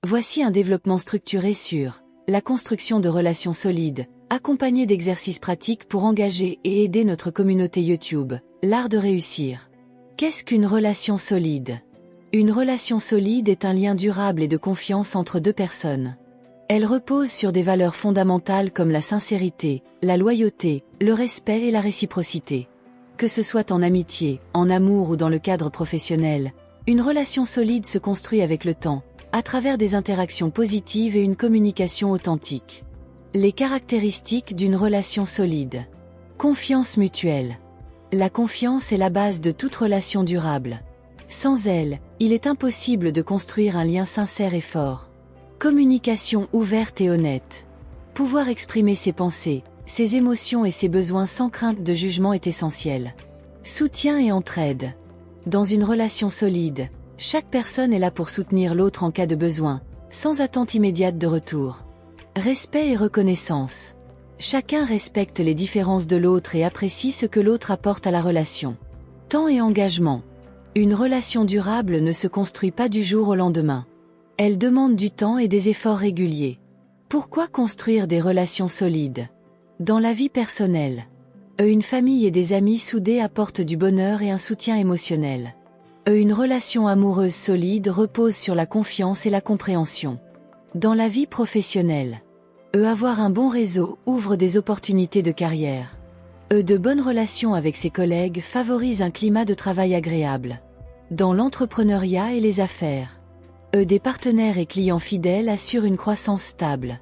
Voici un développement structuré sur la construction de relations solides, accompagné d'exercices pratiques pour engager et aider notre communauté YouTube, l'art de réussir. Qu'est-ce qu'une relation solide? Une relation solide est un lien durable et de confiance entre deux personnes. Elle repose sur des valeurs fondamentales comme la sincérité, la loyauté, le respect et la réciprocité. Que ce soit en amitié, en amour ou dans le cadre professionnel, une relation solide se construit avec le temps, à travers des interactions positives et une communication authentique. Les caractéristiques d'une relation solide. Confiance mutuelle. La confiance est la base de toute relation durable. Sans elle, il est impossible de construire un lien sincère et fort. Communication ouverte et honnête. Pouvoir exprimer ses pensées, ses émotions et ses besoins sans crainte de jugement est essentiel. Soutien et entraide. Dans une relation solide, chaque personne est là pour soutenir l'autre en cas de besoin, sans attente immédiate de retour. Respect et reconnaissance. Chacun respecte les différences de l'autre et apprécie ce que l'autre apporte à la relation. Temps et engagement. Une relation durable ne se construit pas du jour au lendemain. Elle demande du temps et des efforts réguliers. Pourquoi construire des relations solides? Dans la vie personnelle, une famille et des amis soudés apportent du bonheur et un soutien émotionnel. Une relation amoureuse solide repose sur la confiance et la compréhension. Dans la vie professionnelle, avoir un bon réseau ouvre des opportunités de carrière. De bonnes relations avec ses collègues favorisent un climat de travail agréable. Dans l'entrepreneuriat et les affaires, des partenaires et clients fidèles assurent une croissance stable.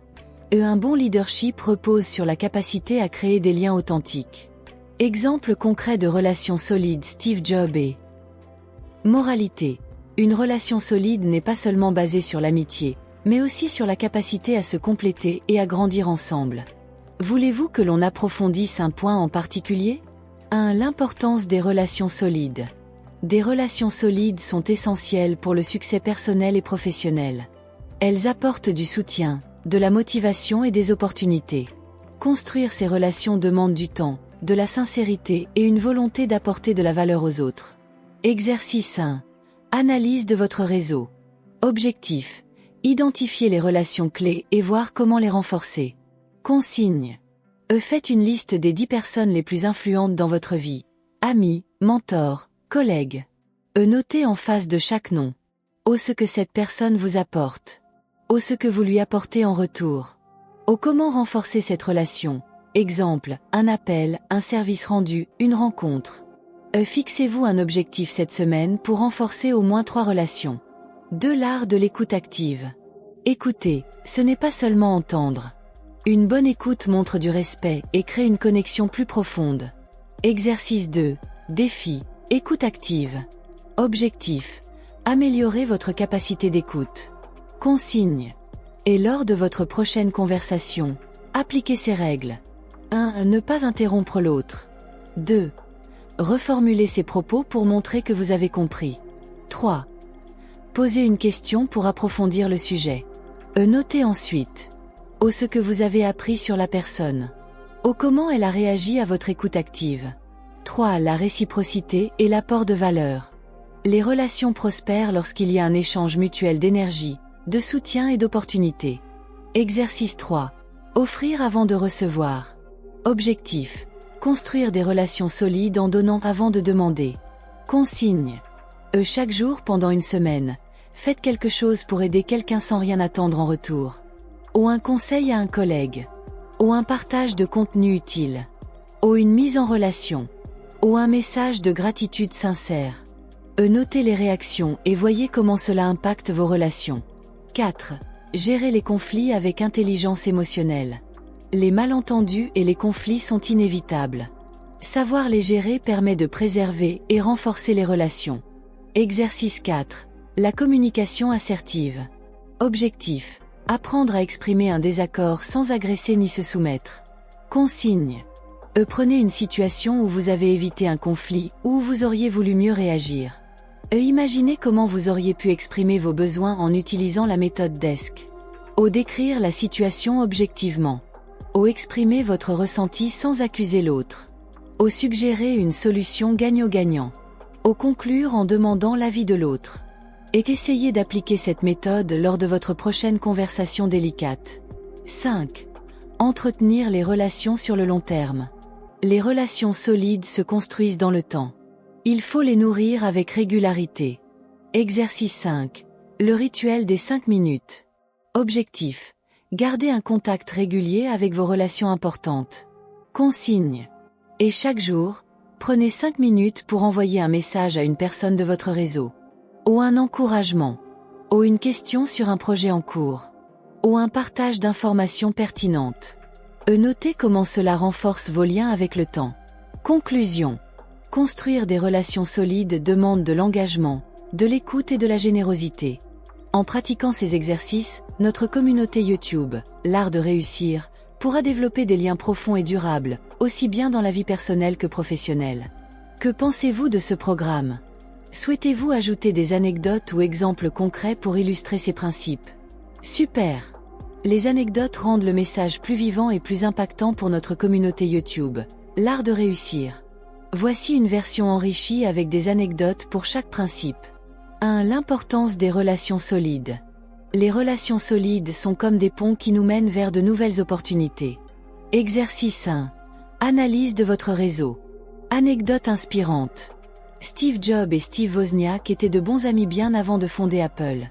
Un bon leadership repose sur la capacité à créer des liens authentiques. Exemple concret de relations solides, Steve Jobs et moralité. Une relation solide n'est pas seulement basée sur l'amitié, mais aussi sur la capacité à se compléter et à grandir ensemble. Voulez-vous que l'on approfondisse un point en particulier? 1. L'importance des relations solides. Des relations solides sont essentielles pour le succès personnel et professionnel. Elles apportent du soutien, de la motivation et des opportunités. Construire ces relations demande du temps, de la sincérité et une volonté d'apporter de la valeur aux autres. Exercice 1. Analyse de votre réseau. Objectif. Identifier les relations clés et voir comment les renforcer. Consigne. Faites une liste des 10 personnes les plus influentes dans votre vie. Amis, mentors, collègues. Notez en face de chaque nom. Ce que cette personne vous apporte. Ce que vous lui apportez en retour. Comment renforcer cette relation. Exemple, un appel, un service rendu, une rencontre. Fixez-vous un objectif cette semaine pour renforcer au moins 3 relations. 2. L'art de l'écoute active. Écouter, ce n'est pas seulement entendre. Une bonne écoute montre du respect et crée une connexion plus profonde. Exercice 2. Défi, écoute active. Objectif, améliorer votre capacité d'écoute. Consigne. Et lors de votre prochaine conversation, appliquez ces règles. 1. Ne pas interrompre l'autre. 2. Reformuler ses propos pour montrer que vous avez compris. 3. Posez une question pour approfondir le sujet. Notez ensuite. Ce que vous avez appris sur la personne. Comment elle a réagi à votre écoute active. 3. La réciprocité et l'apport de valeur. Les relations prospèrent lorsqu'il y a un échange mutuel d'énergie, de soutien et d'opportunités. Exercice 3. Offrir avant de recevoir. Objectif. Construire des relations solides en donnant avant de demander. Consigne. Chaque jour pendant une semaine, faites quelque chose pour aider quelqu'un sans rien attendre en retour. Un conseil à un collègue. Un partage de contenu utile. Une mise en relation. Un message de gratitude sincère. Notez les réactions et voyez comment cela impacte vos relations. 4. Gérer les conflits avec intelligence émotionnelle. Les malentendus et les conflits sont inévitables. Savoir les gérer permet de préserver et renforcer les relations. Exercice 4. La communication assertive. Objectif. Apprendre à exprimer un désaccord sans agresser ni se soumettre. Consigne. Prenez une situation où vous avez évité un conflit ou où vous auriez voulu mieux réagir. Imaginez comment vous auriez pu exprimer vos besoins en utilisant la méthode DESC. Décrire la situation objectivement. Exprimer votre ressenti sans accuser l'autre. Suggérer une solution gagnant-gagnant. Conclure en demandant l'avis de l'autre. Et essayez d'appliquer cette méthode lors de votre prochaine conversation délicate. 5. Entretenir les relations sur le long terme. Les relations solides se construisent dans le temps. Il faut les nourrir avec régularité. Exercice 5. Le rituel des 5 minutes. Objectif. Gardez un contact régulier avec vos relations importantes. Consigne. Et chaque jour, prenez 5 minutes pour envoyer un message à une personne de votre réseau. Ou un encouragement. Ou une question sur un projet en cours. Ou un partage d'informations pertinentes. Notez comment cela renforce vos liens avec le temps. Conclusion. Construire des relations solides demande de l'engagement, de l'écoute et de la générosité. En pratiquant ces exercices, notre communauté YouTube, l'art de réussir, pourra développer des liens profonds et durables, aussi bien dans la vie personnelle que professionnelle. Que pensez-vous de ce programme? Souhaitez-vous ajouter des anecdotes ou exemples concrets pour illustrer ces principes? Super! Les anecdotes rendent le message plus vivant et plus impactant pour notre communauté YouTube, l'art de réussir. Voici une version enrichie avec des anecdotes pour chaque principe. 1. L'importance des relations solides. Les relations solides sont comme des ponts qui nous mènent vers de nouvelles opportunités. Exercice 1. Analyse de votre réseau. Anecdote inspirante. Steve Jobs et Steve Wozniak étaient de bons amis bien avant de fonder Apple.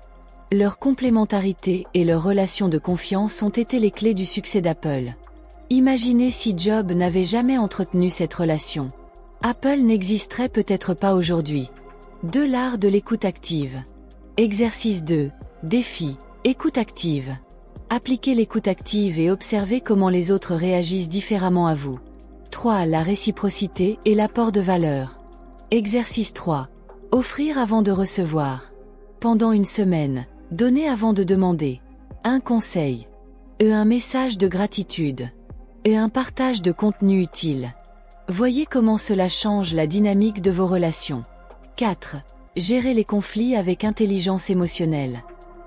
Leur complémentarité et leur relation de confiance ont été les clés du succès d'Apple. Imaginez si Jobs n'avait jamais entretenu cette relation. Apple n'existerait peut-être pas aujourd'hui. 2. L'art de l'écoute active. Exercice 2. Défi. Écoute active. Appliquez l'écoute active et observez comment les autres réagissent différemment à vous. 3. La réciprocité et l'apport de valeur. Exercice 3. Offrir avant de recevoir. Pendant une semaine, donnez avant de demander. Un conseil. Un message de gratitude. Un partage de contenu utile. Voyez comment cela change la dynamique de vos relations. 4. Gérer les conflits avec intelligence émotionnelle.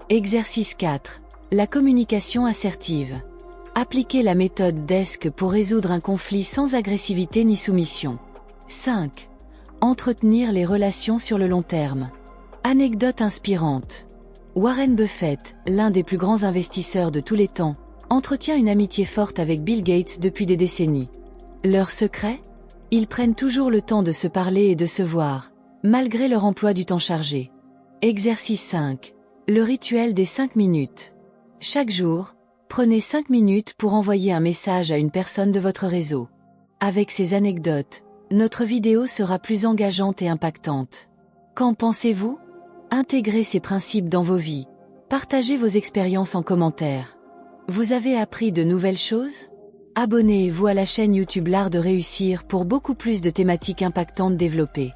Exercice 4. La communication assertive. Appliquez la méthode DESC pour résoudre un conflit sans agressivité ni soumission. 5. Entretenir les relations sur le long terme. Anecdote inspirante. Warren Buffett, l'un des plus grands investisseurs de tous les temps, entretient une amitié forte avec Bill Gates depuis des décennies. Leur secret? Ils prennent toujours le temps de se parler et de se voir, malgré leur emploi du temps chargé. Exercice 5. Le rituel des 5 minutes. Chaque jour, prenez 5 minutes pour envoyer un message à une personne de votre réseau. Avec ces anecdotes, notre vidéo sera plus engageante et impactante. Qu'en pensez-vous? Intégrez ces principes dans vos vies. Partagez vos expériences en commentaire. Vous avez appris de nouvelles choses? Abonnez-vous à la chaîne YouTube L'Art de Réussir pour beaucoup plus de thématiques impactantes développées.